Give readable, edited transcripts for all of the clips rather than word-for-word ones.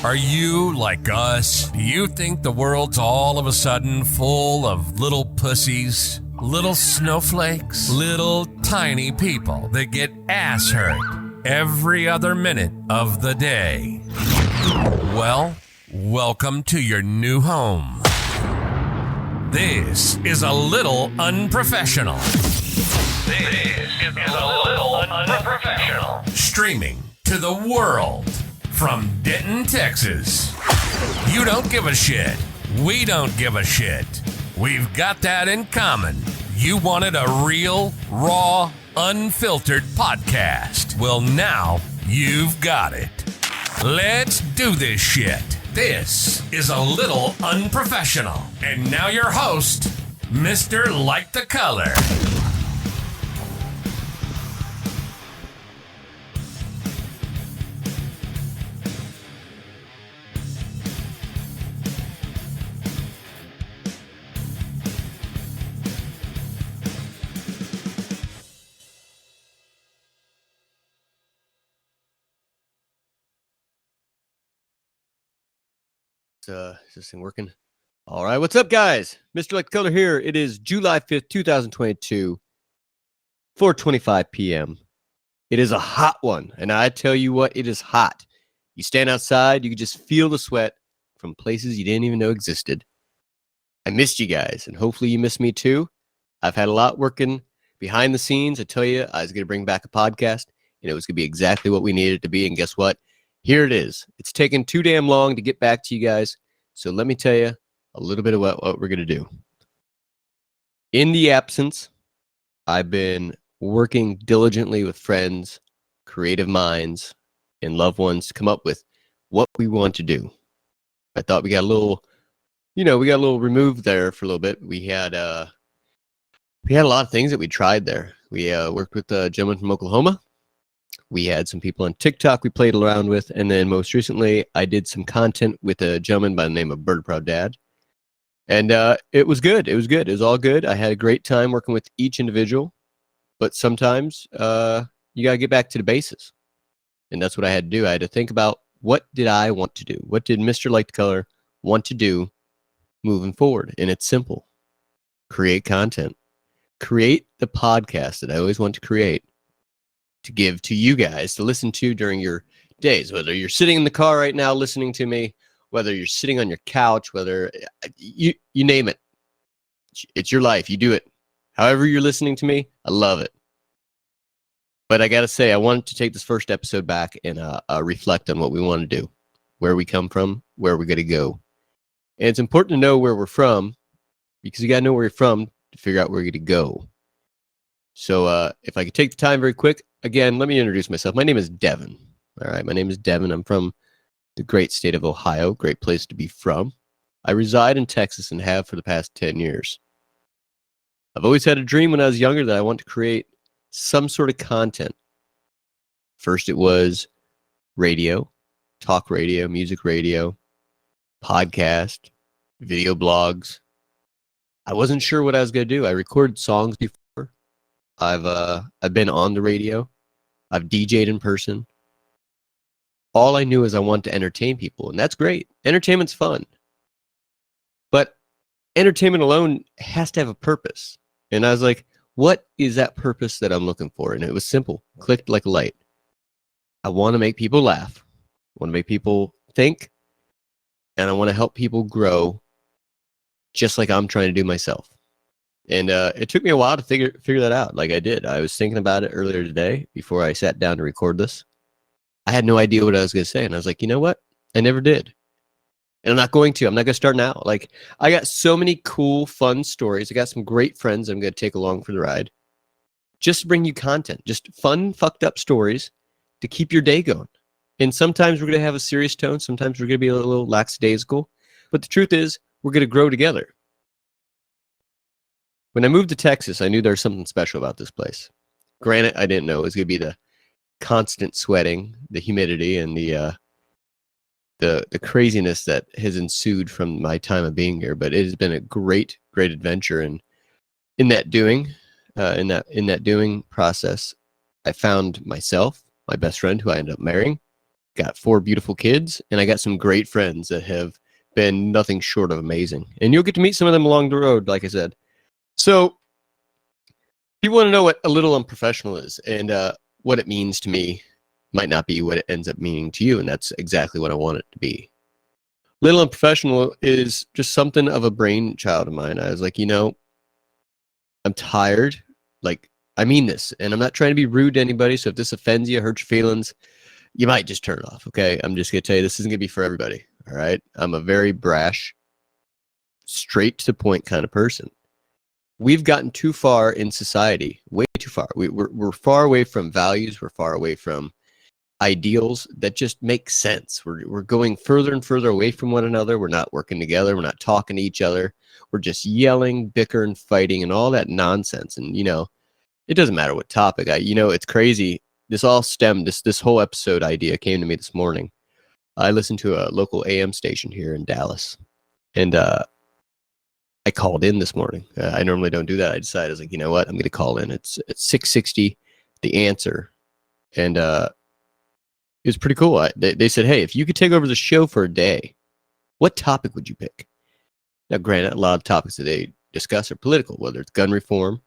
Are you like us? Do you think the world's all of a sudden full of little pussies, little snowflakes, little tiny people that get ass hurt every other minute of the day? Well, welcome to your new home. This is a little unprofessional. This is a little unprofessional. Streaming to the world from Denton, Texas. You don't give a shit. We don't give a shit. We've got that in common. You wanted a real, raw, unfiltered podcast. Well, now you've got it. Let's do this shit. This is a little unprofessional. And now your host, Mr. Like the Color. Is this thing working? All right, what's up, guys? Mr. Like the Color here. It is July 5th, 2022, 4:25 p.m. It is a hot one, and I tell you what, it is hot. You stand outside, you can just feel the sweat from places you didn't even know existed. I missed you guys, and hopefully you missed me too. I've had a lot working behind the scenes. I tell you, I was going to bring back a podcast, and it was going to be exactly what we needed it to be, and guess what? Here it is. It's taken too damn long to get back to you guys. So let me tell you a little bit of what we're going to do. In the absence, I've been working diligently with friends, creative minds, and loved ones to come up with what we want to do. I thought we got a little removed there for a little bit. We had a lot of things that we tried there. We worked with a gentleman from Oklahoma. We had some people on TikTok we played around with, and then most recently, I did some content with a gentleman by the name of Bird Proud Dad, and it was good. It was good. It was all good. I had a great time working with each individual, but sometimes you gotta get back to the bases, and that's what I had to do. I had to think about what did I want to do? What did Mr. Like the Color want to do moving forward? And it's simple: create content, create the podcast that I always want to create, to give to you guys to listen to during your days, whether you're sitting in the car right now listening to me, whether you're sitting on your couch, whether you name it. It's your life. You do it. However you're listening to me, I love it. But I got to say, I wanted to take this first episode back and reflect on what we want to do, where we come from, where we're going to go. And it's important to know where we're from, because you got to know where you're from to figure out where you're going to go. So if I could take the time very quick, again, let me introduce myself. My name is Devin. All right, my name is Devin. I'm from the great state of Ohio, great place to be from. I reside in Texas and have for the past 10 years. I've always had a dream when I was younger that I want to create some sort of content. First, it was radio, talk radio, music radio, podcast, video blogs. I wasn't sure what I was going to do. I recorded songs before. I've been on the radio. I've DJ'd in person. All I knew is I wanted to entertain people, and that's great. Entertainment's fun. But entertainment alone has to have a purpose. And I was like, what is that purpose that I'm looking for? And it was simple. Clicked like a light. I want to make people laugh. I want to make people think. And I want to help people grow just like I'm trying to do myself. And it took me a while to figure that out. Like I did. I was thinking about it earlier today before I sat down to record this. I had no idea what I was going to say. And I was like, you know what? I never did. And I'm not going to. I'm not going to start now. Like, I got so many cool, fun stories. I got some great friends I'm going to take along for the ride. Just to bring you content. Just fun, fucked up stories to keep your day going. And sometimes we're going to have a serious tone. Sometimes we're going to be a little lackadaisical. But the truth is, we're going to grow together. When I moved to Texas, I knew there was something special about this place. Granted, I didn't know it was going to be the constant sweating, the humidity, and the craziness that has ensued from my time of being here. But it has been a great adventure. And in that doing process, I found myself, my best friend, who I ended up marrying, got 4 beautiful kids, and I got some great friends that have been nothing short of amazing. And you'll get to meet some of them along the road, like I said. So people want to know what a little unprofessional is, and what it means to me might not be what it ends up meaning to you, and that's exactly what I want it to be. Little unprofessional is just something of a brainchild of mine. I was like, I'm tired. Like, I mean this, and I'm not trying to be rude to anybody, so if this offends you, hurts your feelings, you might just turn it off, okay? I'm just going to tell you, this isn't going to be for everybody, all right? I'm a very brash, straight to the point kind of person. We've gotten too far in society, way too far. We're far away from values. We're far away from ideals that just make sense. We're going further and further away from one another. We're not working together. We're not talking to each other. We're just yelling, bickering, fighting, and all that nonsense. And, it doesn't matter what topic. It's crazy. This all stemmed, this whole episode idea came to me this morning. I listened to a local AM station here in Dallas, and I called in this morning. I normally don't do that. I decided, I was like, you know what? I'm going to call in. It's 6:60, The Answer. And it was pretty cool. They said, hey, if you could take over the show for a day, what topic would you pick? Now, granted, a lot of topics that they discuss are political, whether it's gun reform,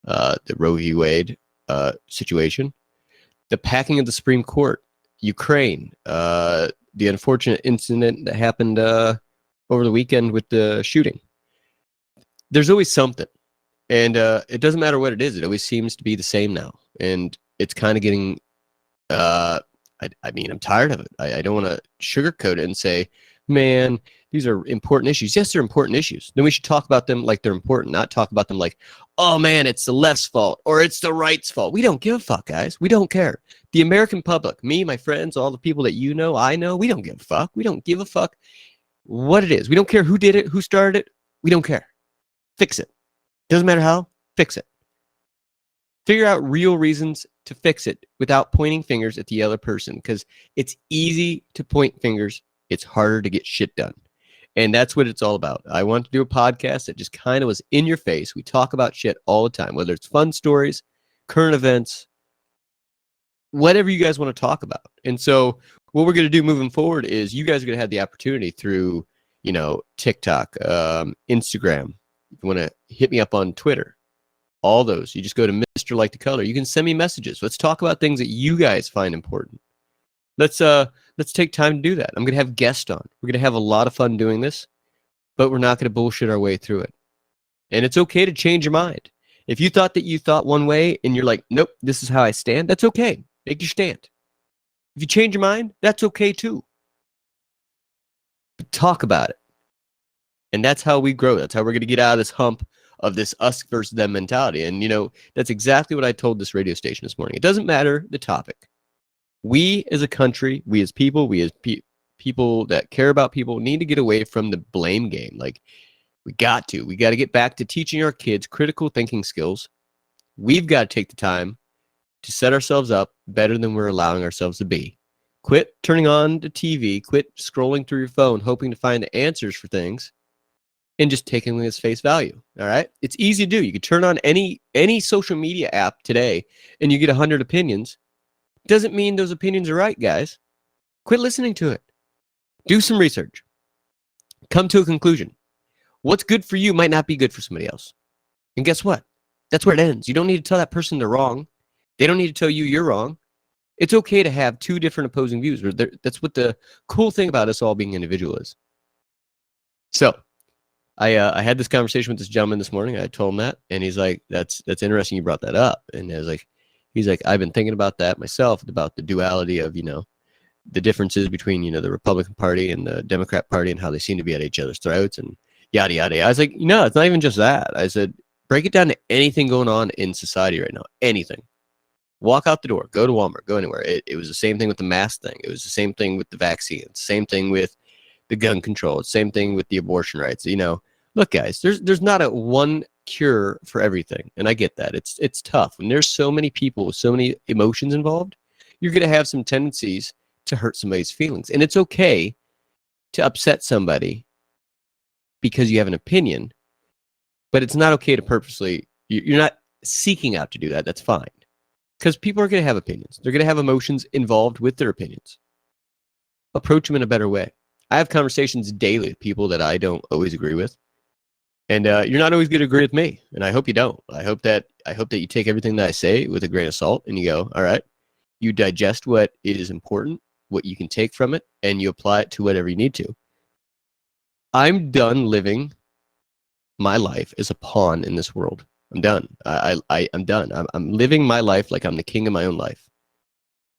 the Roe v. Wade situation, the packing of the Supreme Court, Ukraine, the unfortunate incident that happened over the weekend with the shooting. There's always something, and it doesn't matter what it is. It always seems to be the same now, and it's kind of getting. I'm tired of it. I don't want to sugarcoat it and say, man, these are important issues. Yes, they're important issues. Then we should talk about them like they're important, not talk about them like, oh man, it's the left's fault or it's the right's fault. We don't give a fuck, guys. We don't care. The American public, me, my friends, all the people that I know, we don't give a fuck. We don't give a fuck what it is. We don't care who did it, who started it. We don't care. Fix it. Doesn't matter how, fix it. Figure out real reasons to fix it without pointing fingers at the other person, because it's easy to point fingers. It's harder to get shit done. And that's what it's all about. I want to do a podcast that just kind of was in your face. We talk about shit all the time, whether it's fun stories, current events, whatever you guys want to talk about. And so what we're going to do moving forward is you guys are going to have the opportunity through, TikTok, Instagram. If you want to hit me up on Twitter, all those, you just go to Mr. Like the Color. You can send me messages. Let's talk about things that you guys find important. Let's take time to do that. I'm going to have guests on. We're going to have a lot of fun doing this, but we're not going to bullshit our way through it. And it's okay to change your mind. If you thought that you thought one way and you're like, nope, this is how I stand, that's okay. Make your stand. If you change your mind, that's okay too. But talk about it. And that's how we grow. That's how we're going to get out of this hump of this us versus them mentality. And, that's exactly what I told this radio station this morning. It doesn't matter the topic. We as a country, we as people, we as people that care about people need to get away from the blame game. Like, we got to get back to teaching our kids critical thinking skills. We've got to take the time to set ourselves up better than we're allowing ourselves to be. Quit turning on the TV, quit scrolling through your phone, hoping to find the answers for things, and just taking them as face value. All right. It's easy to do. You can turn on any social media app today and you get 100 opinions. Doesn't mean those opinions are right, guys. Quit listening to it. Do some research. Come to a conclusion. What's good for you might not be good for somebody else. And guess what? That's where it ends. You don't need to tell that person they're wrong. They don't need to tell you you're wrong. It's okay to have two different opposing views. That's what the cool thing about us all being individual is. So I had this conversation with this gentleman this morning. I told him that, and he's like, that's interesting you brought that up. And I was like, he's like, I've been thinking about that myself, about the duality of, the differences between, the Republican Party and the Democrat Party and how they seem to be at each other's throats and yada, yada. I was like, no, it's not even just that. I said, break it down to anything going on in society right now. Anything. Walk out the door, go to Walmart, go anywhere. It was the same thing with the mask thing. It was the same thing with the vaccine. Same thing with the gun control. Same thing with the abortion rights. Look, guys, there's not a one cure for everything. And I get that. It's tough. When there's so many people with so many emotions involved, you're going to have some tendencies to hurt somebody's feelings. And it's okay to upset somebody because you have an opinion, but it's not okay to purposely, you're not seeking out to do that. That's fine. Because people are going to have opinions. They're going to have emotions involved with their opinions. approach them in a better way. I have conversations daily with people that I don't always agree with. And you're not always going to agree with me. And I hope you don't. I hope that you take everything that I say with a grain of salt and you go, all right, you digest what is important, what you can take from it, and you apply it to whatever you need to. I'm done living my life as a pawn in this world. I'm done. I'm done. I'm living my life like I'm the king of my own life.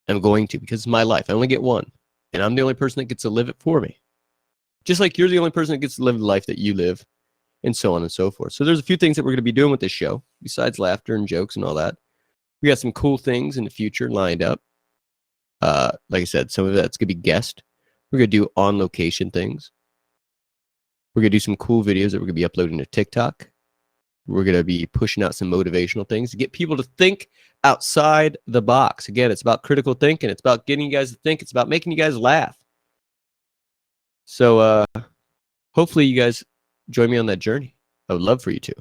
I'm going to, because it's my life. I only get one. And I'm the only person that gets to live it for me. Just like you're the only person that gets to live the life that you live, and so on and so forth. So there's a few things that we're going to be doing with this show, besides laughter and jokes and all that. We got some cool things in the future lined up. Like I said, some of that's going to be guest. We're going to do on-location things. We're going to do some cool videos that we're going to be uploading to TikTok. We're going to be pushing out some motivational things to get people to think outside the box. Again, it's about critical thinking. It's about getting you guys to think. It's about making you guys laugh. So hopefully you guys join me on that journey. I would love for you to.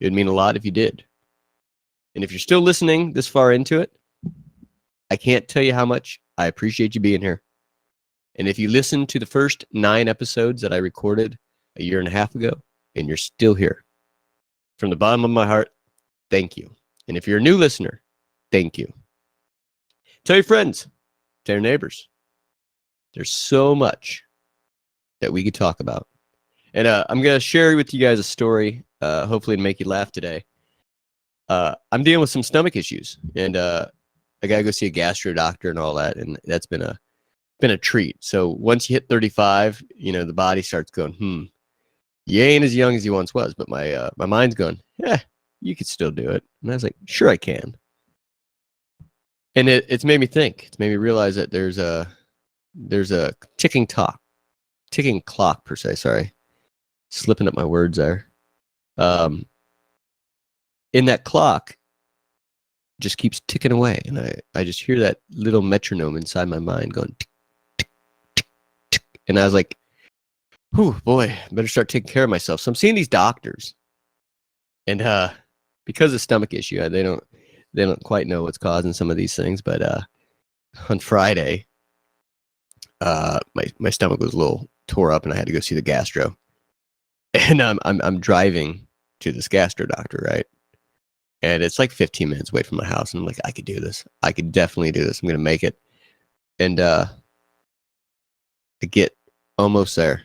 It would mean a lot if you did. And if you're still listening this far into it, I can't tell you how much I appreciate you being here. And if you listened to the first 9 episodes that I recorded a year and a half ago, and you're still here, from the bottom of my heart, thank you. And if you're a new listener, thank you. Tell your friends, tell your neighbors. There's so much that we could talk about. And I'm going to share with you guys a story, hopefully to make you laugh today. I'm dealing with some stomach issues, and I got to go see a gastro doctor and all that, and that's been a treat. So once you hit 35, the body starts going, you ain't as young as you once was, but my mind's going, you could still do it. And I was like, sure I can. And it's made me think. It's made me realize that there's a ticking clock per se. Sorry, slipping up my words there. In that clock, just keeps ticking away, and I just hear that little metronome inside my mind going tick, tick, tick, tick. And I was like, whew, boy, I better start taking care of myself. So I'm seeing these doctors, and because of stomach issue, they don't quite know what's causing some of these things. But on Friday, my stomach was a little tore up, and I had to go see the gastro. And I'm driving to this gastro doctor, right? And it's like 15 minutes away from my house, and I'm like, I could do this. I could definitely do this. I'm gonna make it. And I get almost there.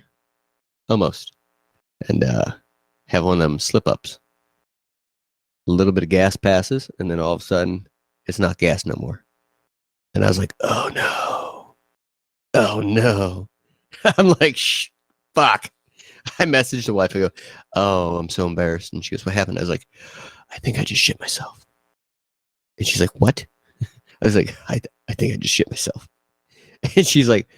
Almost. And have one of them slip-ups. A little bit of gas passes, and then all of a sudden, it's not gas no more. And I was like, oh no. Oh no. I'm like, fuck. I messaged the wife. I go, oh, I'm so embarrassed. And she goes, what happened? I was like, I think I just shit myself. And she's like, what? I was like, I think I just shit myself. And she's like,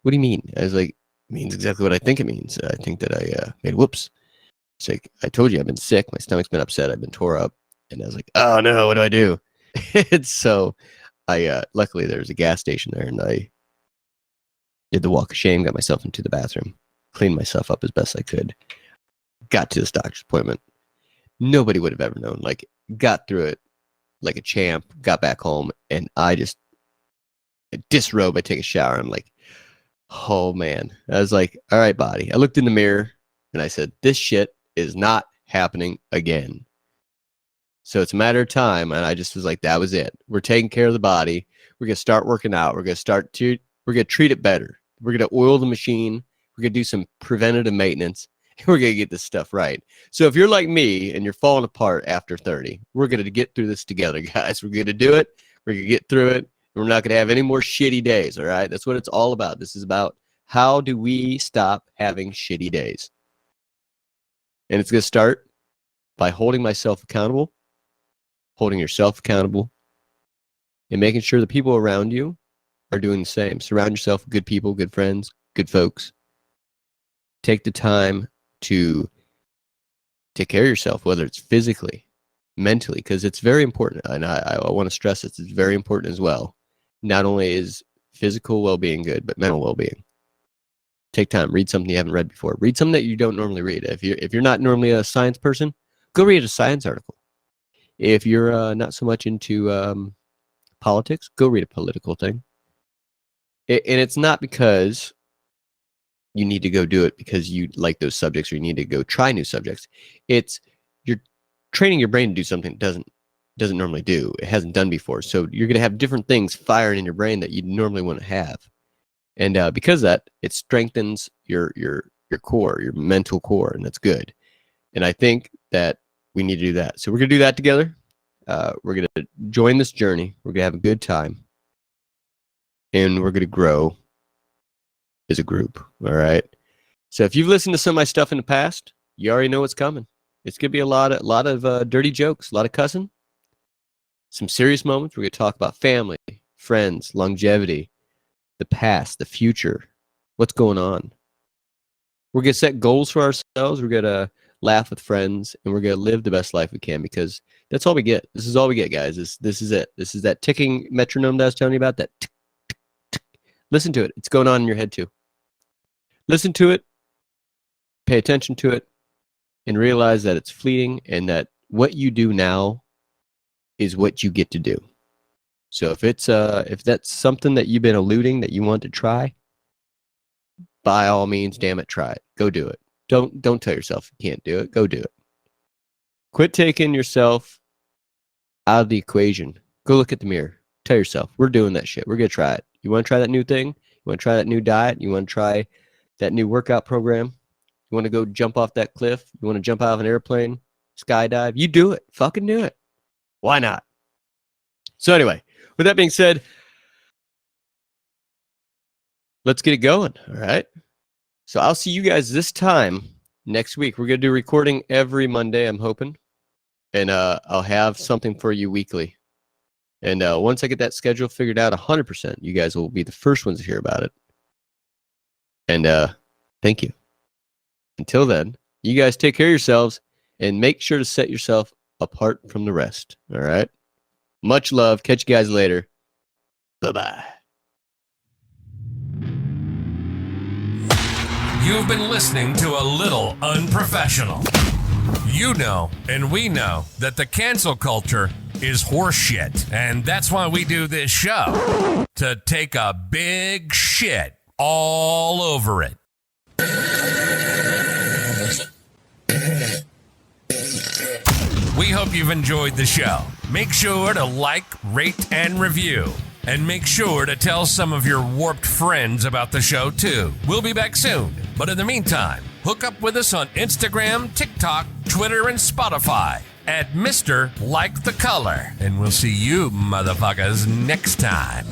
what do you mean? I was like, it means exactly what I think it means. I think that I made whoops. It's like, I told you I've been sick. My stomach's been upset. I've been tore up. And I was like, oh no, what do I do? And so I luckily there was a gas station there, and I did the walk of shame, got myself into the bathroom, cleaned myself up as best I could, got to this doctor's appointment. Nobody would have ever known. Like, got through it like a champ, got back home, and I disrobe, I take a shower. I'm like, oh man. I was like, all right, body. I looked in the mirror and I said, this shit is not happening again. So it's a matter of time. And I just was like, that was it. We're taking care of the body. We're going to start working out. We're going to treat it better. We're going to oil the machine. We're going to do some preventative maintenance. We're going to get this stuff right. So if you're like me and you're falling apart after 30, we're going to get through this together, guys. We're going to do it. We're going to get through it. We're not going to have any more shitty days, all right? That's what it's all about. This is about how do we stop having shitty days. And it's going to start by holding myself accountable, holding yourself accountable, and making sure the people around you are doing the same. Surround yourself with good people, good friends, good folks. Take the time to take care of yourself, whether it's physically, mentally, because it's very important. And I want to stress this, it's very important as well. Not only is physical well-being good, but mental well-being. Take time, read something you haven't read before. Read something that you don't normally read. If you're not normally a science person, go read a science article. If you're not so much into politics, go read a political thing. And it's not because you need to go do it because you like those subjects or you need to go try new subjects. It's you're training your brain to do something it doesn't normally do. It hasn't done before. So you're going to have different things firing in your brain that you normally wouldn't have. And because of that, it strengthens your core, your mental core, and that's good. And I think that we need to do that. So we're going to do that together. We're going to join this journey. We're going to have a good time. And we're going to grow as a group. All right. So if you've listened to some of my stuff in the past, you already know what's coming. It's going to be a lot of dirty jokes, a lot of cussing, some serious moments. We're going to talk about family, friends, longevity, the past, the future, what's going on. We're going to set goals for ourselves. We're going to laugh with friends, and we're going to live the best life we can because that's all we get. This is all we get, guys. This is it. This is that ticking metronome that I was telling you about, that tick, tick, tick. Listen to it. It's going on in your head too. Listen to it, pay attention to it, and realize that it's fleeting and that what you do now is what you get to do. So if that's something that you've been eluding that you want to try, by all means, damn it, try it. Go do it. Don't tell yourself you can't do it. Go do it. Quit taking yourself out of the equation. Go look at the mirror. Tell yourself, we're doing that shit. We're going to try it. You want to try that new thing? You want to try that new diet? You want to try that new workout program? You want to go jump off that cliff? You want to jump out of an airplane? Skydive? You do it. Fucking do it. Why not? So anyway, with that being said, let's get it going. All right. So I'll see you guys this time next week. We're going to do recording every Monday, I'm hoping. And I'll have something for you weekly. And once I get that schedule figured out 100%, you guys will be the first ones to hear about it. And thank you. Until then, you guys take care of yourselves and make sure to set yourself apart from the rest. All right. Much love. Catch you guys later. Bye-bye. You've been listening to a little unprofessional. You know, and we know that the cancel culture is horseshit. And that's why we do this show. To take a big shit all over it. We hope you've enjoyed the show. Make sure to like, rate, and review. And make sure to tell some of your warped friends about the show, too. We'll be back soon. But in the meantime, hook up with us on Instagram, TikTok, Twitter, and Spotify at Mr. Like the Color. And we'll see you motherfuckers next time.